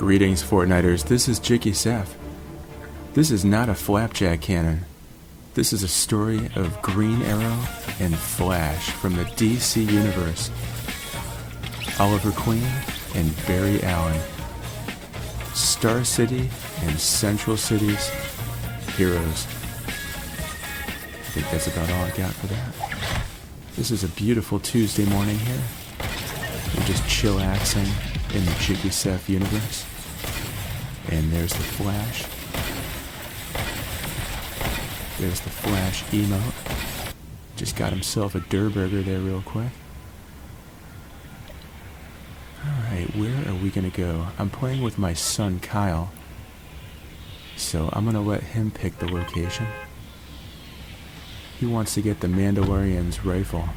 Greetings, Fortniters. This is Jicky Seth. This is not a flapjack cannon. This is a story of Green Arrow and Flash from the DC Universe. Oliver Queen and Barry Allen. Star City and Central City's heroes. I think that's about all I got for that. This is a beautiful Tuesday morning here. We're just chillaxing in the Jicky Seth universe. And there's the Flash. There's the Flash emote. Just got himself a Durburger there real quick. Alright, where are we gonna go? I'm playing with my son Kyle. So I'm gonna let him pick the location. He wants to get the Mandalorian's rifle.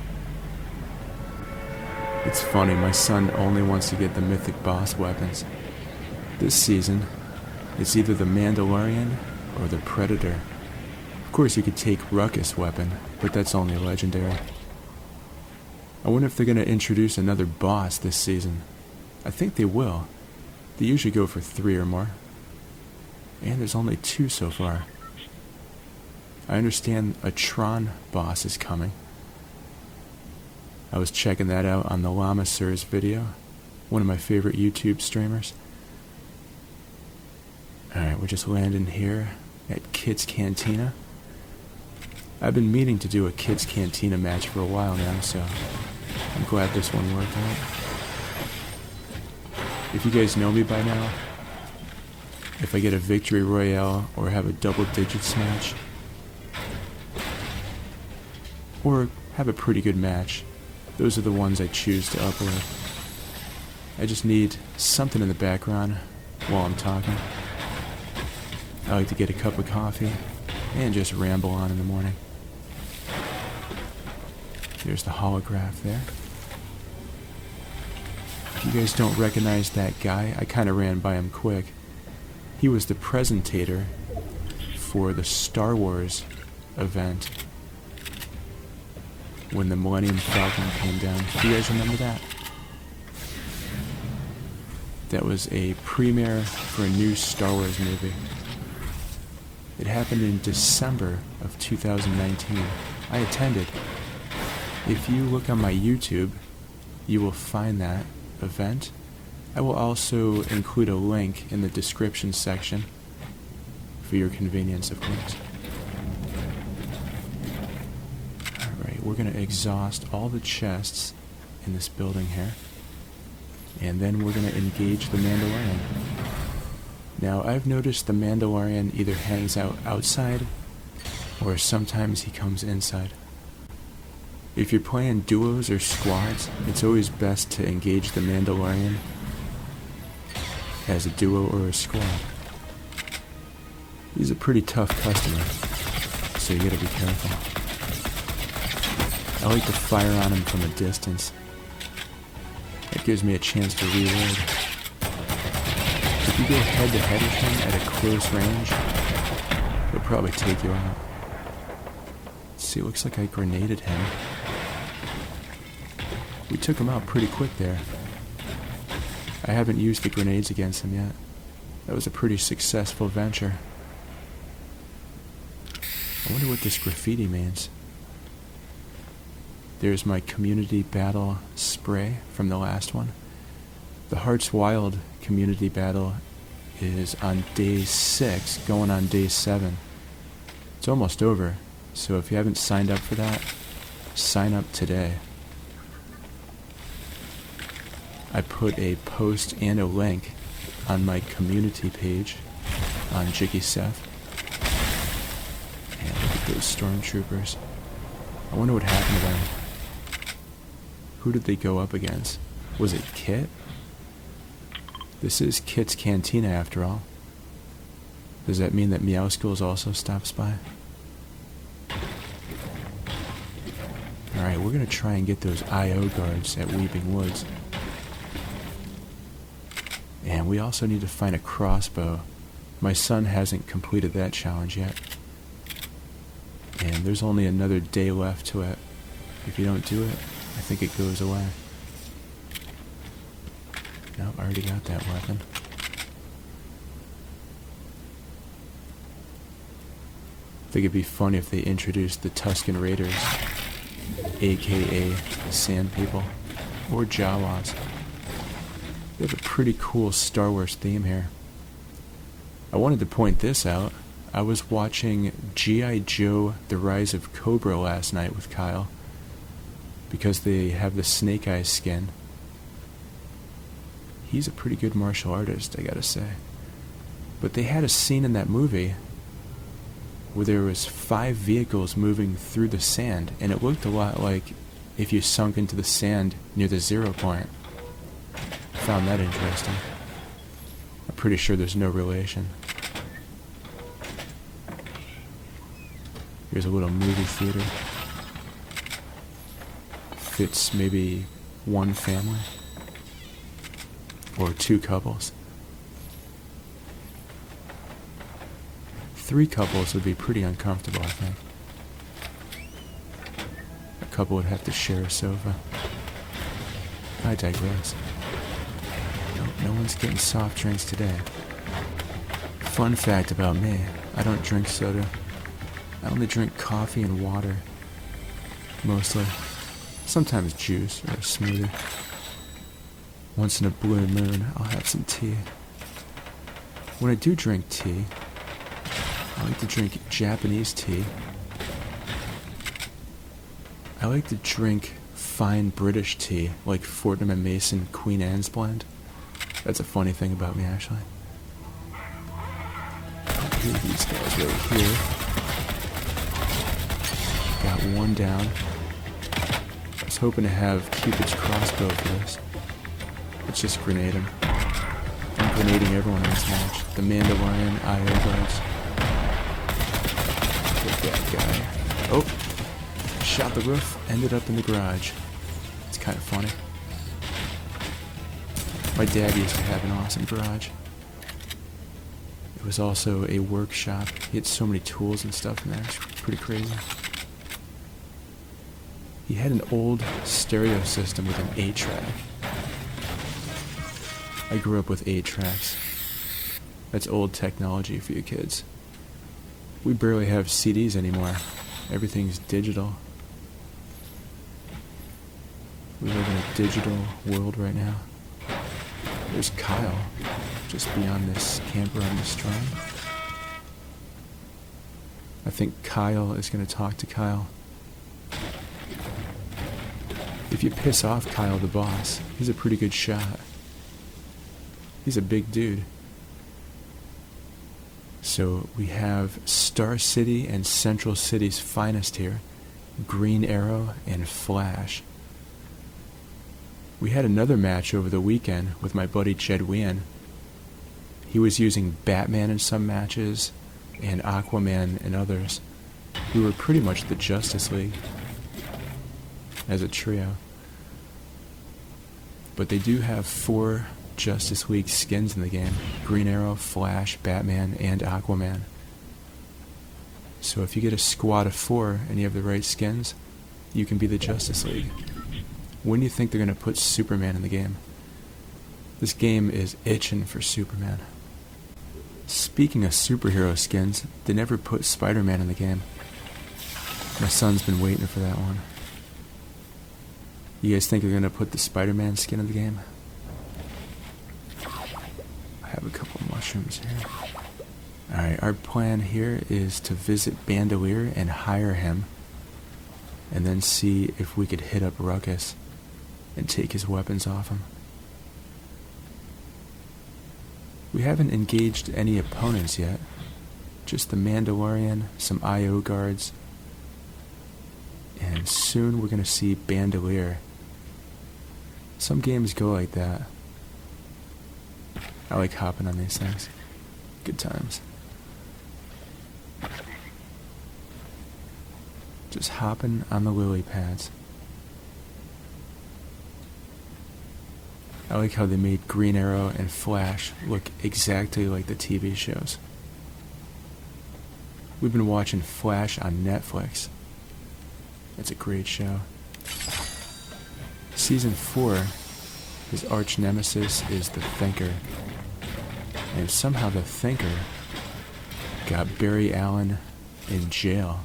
It's funny, my son only wants to get the mythic boss weapons. This season, it's either the Mandalorian or the Predator. Of course, you could take Ruckus weapon, but that's only legendary. I wonder if they're going to introduce another boss this season. I think they will. They usually go for 3 or more. And there's only 2 so far. I understand a Tron boss is coming. I was checking that out on the Llama Sirs video, one of my favorite YouTube streamers. Alright, we're just landing here at Kids Cantina. I've been meaning to do a Kids Cantina match for a while now, so I'm glad this one worked out. If you guys know me by now, if I get a victory royale or have a double digits match, or have a pretty good match, those are the ones I choose to upload. I just need something in the background while I'm talking. I like to get a cup of coffee and just ramble on in the morning. There's the holograph there. If you guys don't recognize that guy, I kind of ran by him quick. He was the presentator for the Star Wars event when the Millennium Falcon came down. Do you guys remember that? That was a premiere for a new Star Wars movie. It happened in December of 2019. I attended. If you look on my YouTube, you will find that event. I will also include a link in the description section for your convenience, of course. Alright, we're going to exhaust all the chests in this building here. And then we're going to engage the Mandalorian. Now, I've noticed the Mandalorian either hangs out outside, or sometimes he comes inside. If you're playing duos or squads, it's always best to engage the Mandalorian as a duo or a squad. He's a pretty tough customer, so you gotta be careful. I like to fire on him from a distance. That gives me a chance to reload. If you go head to head with him at a close range, he'll probably take you out. Let's see, it looks like I grenaded him. We took him out pretty quick there. I haven't used the grenades against him yet. That was a pretty successful venture. I wonder what this graffiti means. There's my community battle spray from the last one. The Hearts Wild community battle is on day 6, going on day 7. It's almost over, so if you haven't signed up for that, sign up today. I put a post and a link on my community page on Jicky Seth. And look at those stormtroopers. I wonder what happened to them. Who did they go up against? Was it Kit? This is Kit's Cantina after all. Does that mean that Meowskulls also stops by? Alright, we're gonna try and get those IO guards at Weeping Woods. And we also need to find a crossbow. My son hasn't completed that challenge yet. And there's only another day left to it. If you don't do it, I think it goes away. No, I already got that weapon. think it'd be funny if they introduced the Tusken Raiders, aka the Sand People, or Jawas. They have a pretty cool Star Wars theme here. I wanted to point this out. I was watching G.I. Joe: The Rise of Cobra last night with Kyle, because they have the Snake Eyes skin. He's a pretty good martial artist, I gotta say. But they had a scene in that movie where there was 5 vehicles moving through the sand, and it looked a lot like if you sunk into the sand near the 0 point. Found that interesting. I'm pretty sure there's no relation. Here's a little movie theater. Fits maybe 1 family. Or 2 couples. 3 couples would be pretty uncomfortable, I think. A couple would have to share a sofa. I digress. No one's getting soft drinks today. Fun fact about me, I don't drink soda. I only drink coffee and water. Mostly. Sometimes juice or a smoothie. Once in a blue moon, I'll have some tea. When I do drink tea, I like to drink Japanese tea. I like to drink fine British tea, like Fortnum & Mason Queen Anne's blend. That's a funny thing about me, actually. Here, these guys right here. Got 1 down. I was hoping to have Cupid's crossbow for this. Let's just grenade him. I'm grenading everyone in this match. The Mandalorian, IO guards. Get that guy. Oh! Shot the roof, ended up in the garage. It's kind of funny. My dad used to have an awesome garage. It was also a workshop. He had so many tools and stuff in there. It's pretty crazy. He had an old stereo system with an 8-track. I grew up with 8-tracks. That's old technology for you kids. We barely have CDs anymore. Everything's digital. We live in a digital world right now. There's Kyle, just beyond this camper I'm destroying. I think Kyle is going to talk to Kyle. If you piss off Kyle the boss, he's a pretty good shot. He's a big dude. So we have Star City and Central City's finest here. Green Arrow and Flash. We had another match over the weekend with my buddy Jed Wien. He was using Batman in some matches and Aquaman in others. We were pretty much the Justice League as a trio. But they do have 4 Justice League skins in the game. Green Arrow, Flash, Batman, and Aquaman. So if you get a squad of 4 and you have the right skins, you can be the Justice League. When do you think they're going to put Superman in the game? This game is itching for Superman. Speaking of superhero skins, they never put Spider-Man in the game. My son's been waiting for that one. You guys think they're going to put the Spider-Man skin in the game? I have a couple mushrooms here. Alright, our plan here is to visit Bandolier and hire him, and then see if we could hit up Ruckus and take his weapons off him. We haven't engaged any opponents yet. Just the Mandalorian, some IO guards, and soon we're going to see Bandolier. Some games go like that. I like hopping on these things. Good times. Just hopping on the lily pads. I like how they made Green Arrow and Flash look exactly like the TV shows. We've been watching Flash on Netflix. It's a great show. Season 4, his arch nemesis is the Thinker. And somehow the Thinker got Barry Allen in jail.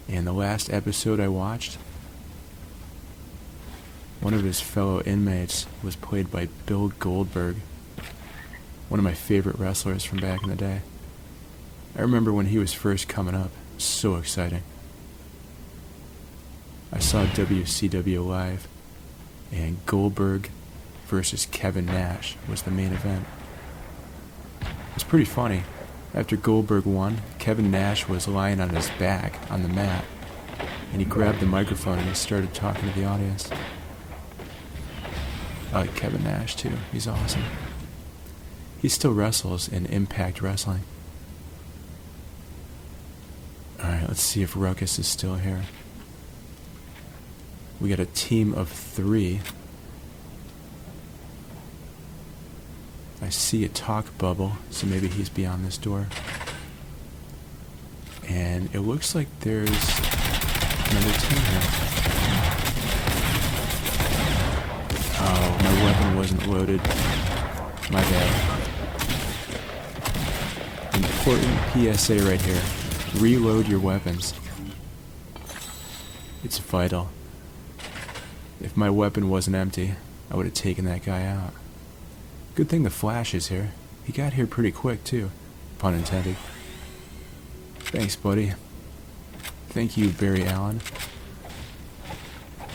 And the last episode I watched, one of his fellow inmates was played by Bill Goldberg, one of my favorite wrestlers from back in the day. I remember when he was first coming up, so exciting. I saw WCW live, and Goldberg versus Kevin Nash was the main event. It was pretty funny. After Goldberg won, Kevin Nash was lying on his back on the mat, and he grabbed the microphone and he started talking to the audience. I like Kevin Nash too. He's awesome. He still wrestles in Impact Wrestling. Alright, let's see if Ruckus is still here. We got a team of 3. I see a talk bubble, so maybe he's beyond this door. And it looks like there's another team here. Oh, my weapon wasn't loaded. My bad. Important PSA right here. Reload your weapons. It's vital. If my weapon wasn't empty, I would have taken that guy out. Good thing the Flash is here. He got here pretty quick, too. Pun intended. Thanks, buddy. Thank you, Barry Allen.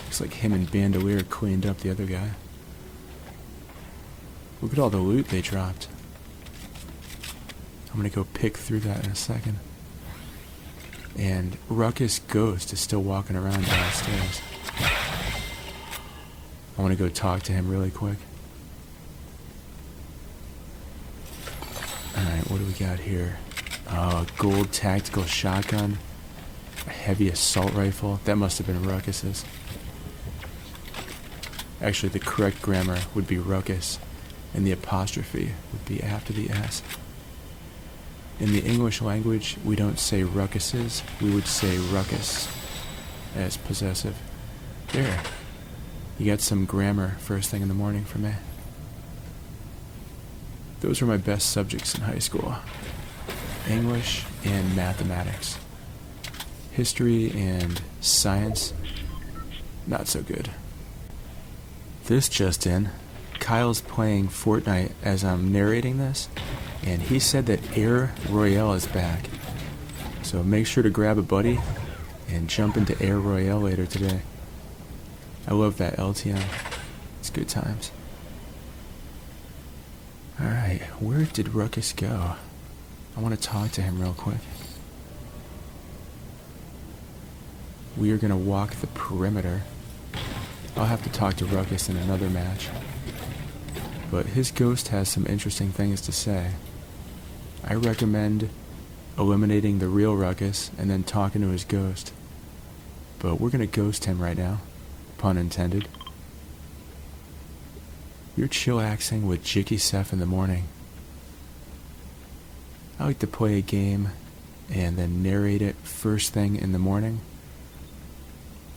Looks like him and Bandolier cleaned up the other guy. Look at all the loot they dropped. I'm gonna go pick through that in a second. And Ruckus Ghost is still walking around downstairs. I want to go talk to him really quick. Alright, what do we got here? Oh, a gold tactical shotgun. A heavy assault rifle. That must have been Ruckus's. Actually, the correct grammar would be Ruckus, and the apostrophe would be after the S. In the English language, we don't say ruckuses, we would say ruckus, as possessive. There. You got some grammar first thing in the morning for me. Those were my best subjects in high school. English and mathematics. History and science, not so good. This just in. Kyle's playing Fortnite as I'm narrating this, and he said that Air Royale is back. So make sure to grab a buddy and jump into Air Royale later today. I love that LTM. It's good times. Alright, where did Ruckus go? I want to talk to him real quick. We are going to walk the perimeter. I'll have to talk to Ruckus in another match. But his ghost has some interesting things to say. I recommend eliminating the real Ruckus and then talking to his ghost. But we're going to ghost him right now. Pun intended. You're chillaxing with Jicky Seth in the morning. I like to play a game and then narrate it first thing in the morning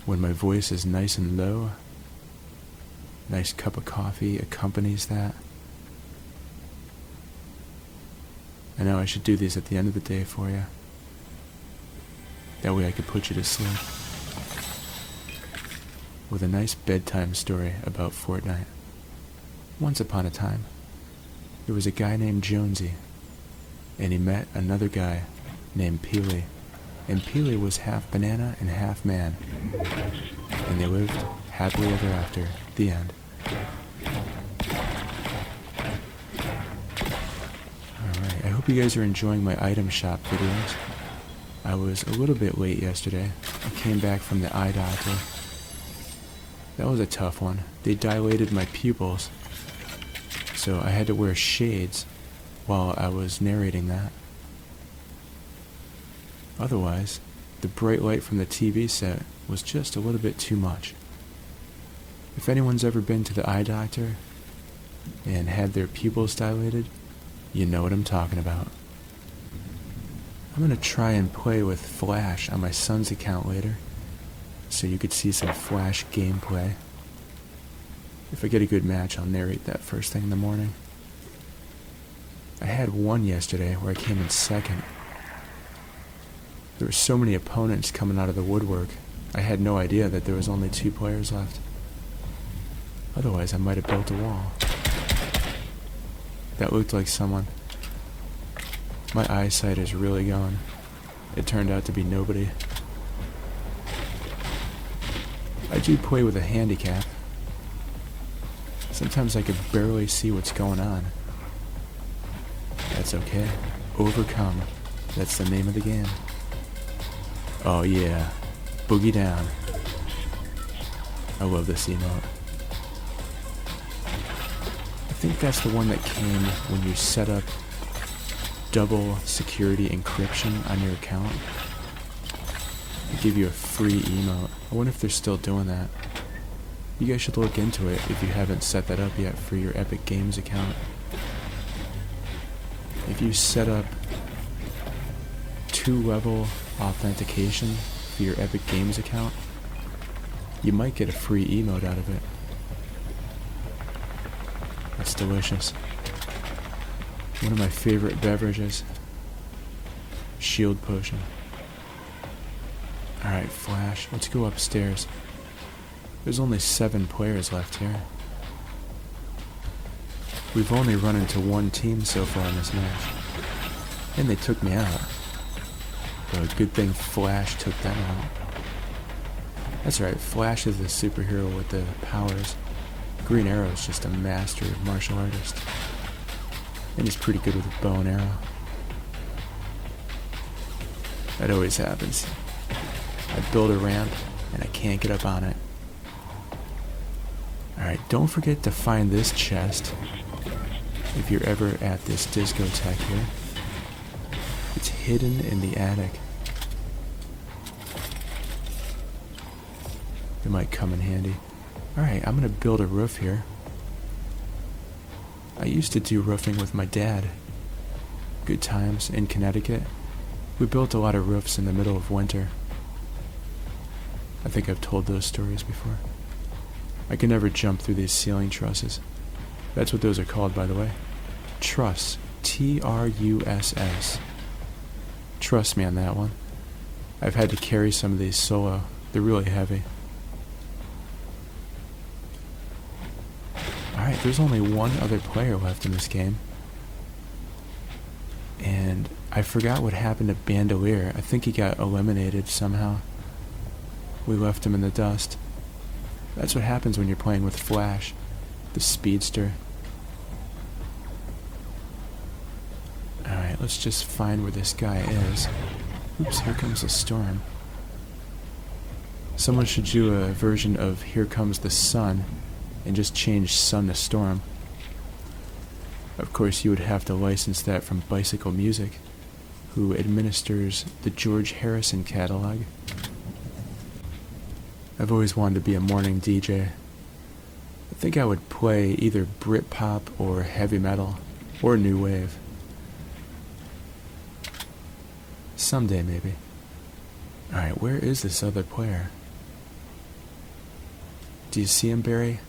when my voice is nice and low. Nice cup of coffee accompanies that. I know I should do these at the end of the day for you. That way I could put you to sleep. With a nice bedtime story about Fortnite. Once upon a time, there was a guy named Jonesy, and he met another guy named Peely, and Peely was half banana and half man, and they lived happily ever after. The end. Alright, I hope you guys are enjoying my item shop videos. I was a little bit late yesterday. I came back from the eye doctor. That was a tough one. They dilated my pupils, so I had to wear shades while I was narrating that. Otherwise, the bright light from the TV set was just a little bit too much. If anyone's ever been to the eye doctor and had their pupils dilated, you know what I'm talking about. I'm going to try and play with Flash on my son's account later, so you could see some Flash gameplay. If I get a good match, I'll narrate that first thing in the morning. I had one yesterday where I came in second, There were so many opponents coming out of the woodwork, I had no idea that there was only 2 players left. Otherwise, I might have built a wall. That looked like someone. My eyesight is really gone. It turned out to be nobody. I do play with a handicap. Sometimes I could barely see what's going on. That's okay. Overcome. That's the name of the game. Oh yeah. Boogie down. I love this emote. I think that's the one that came when you set up double security encryption on your account. They give you a free emote. I wonder if they're still doing that. You guys should look into it if you haven't set that up yet for your Epic Games account. If you set up 2-level authentication for your Epic Games account, you might get a free emote out of it. That's delicious. One of my favorite beverages. Shield potion. Alright, Flash, let's go upstairs. There's only 7 players left here. We've only run into 1 team so far in this match. And they took me out. But good thing Flash took them out. That's right, Flash is the superhero with the powers. Green Arrow is just a master martial artist. And he's pretty good with a bow and arrow. That always happens. I build a ramp, and I can't get up on it. Alright, don't forget to find this chest if you're ever at this discotheque here. It's hidden in the attic. It might come in handy. Alright, I'm gonna build a roof here. I used to do roofing with my dad. Good times in Connecticut. We built a lot of roofs in the middle of winter. I think I've told those stories before. I can never jump through these ceiling trusses. That's what those are called, by the way. Truss. T-R-U-S-S. Trust me on that one. I've had to carry some of these solo. They're really heavy. Alright, there's only 1 other player left in this game. And I forgot what happened to Bandolier. I think he got eliminated somehow. We left him in the dust. That's what happens when you're playing with Flash, the speedster. Alright, let's just find where this guy is. Oops, here comes a storm. Someone should do a version of Here Comes the Sun and just change sun to storm. Of course, you would have to license that from Bicycle Music, who administers the George Harrison catalog. I've always wanted to be a morning DJ. I think I would play either Britpop or heavy metal or new wave. Someday, maybe. Alright, where is this other player? Do you see him, Barry?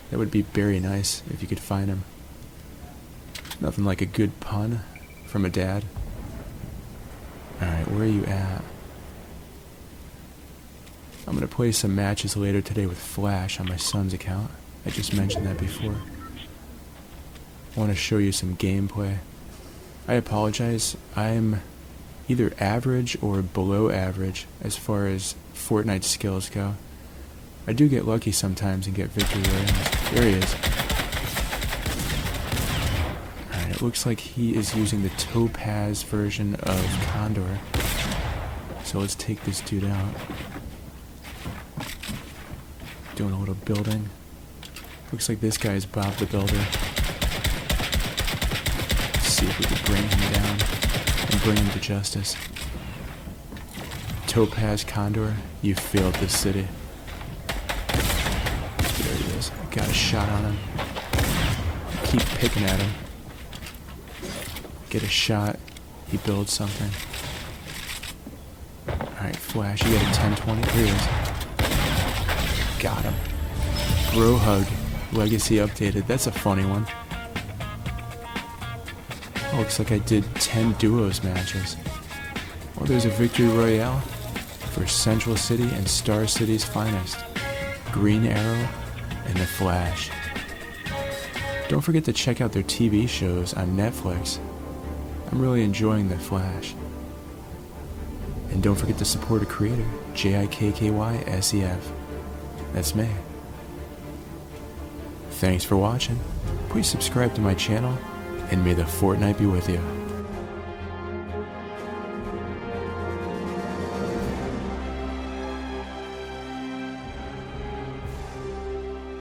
That would be very nice if you could find him. Nothing like a good pun from a dad. Alright, where are you at? I'm going to play some matches later today with Flash on my son's account. I just mentioned that before. I want to show you some gameplay. I apologize. I'm either average or below average as far as Fortnite skills go. I do get lucky sometimes and get victory royales. There he is. Alright, it looks like he is using the Topaz version of Condor. So let's take this dude out. Doing a little building. Looks like this guy is Bob the Builder. Let's see if we can bring him down and bring him to justice. Topaz Condor, you failed this city. There he is. Got a shot on him. Keep picking at him. Get a shot. He builds something. Alright, Flash, you got a 1020. Here he is. Got him. Bro hug. Legacy updated. That's a funny one. Oh, looks like I did 10 duos matches. Well, there's a victory royale for Central City and Star City's finest, Green Arrow and The Flash. Don't forget to check out their TV shows on Netflix. I'm really enjoying The Flash. And don't forget to support a creator, JIKKYSEF. That's me. Thanks for watching. Please subscribe to my channel, and may the Fortnite be with you.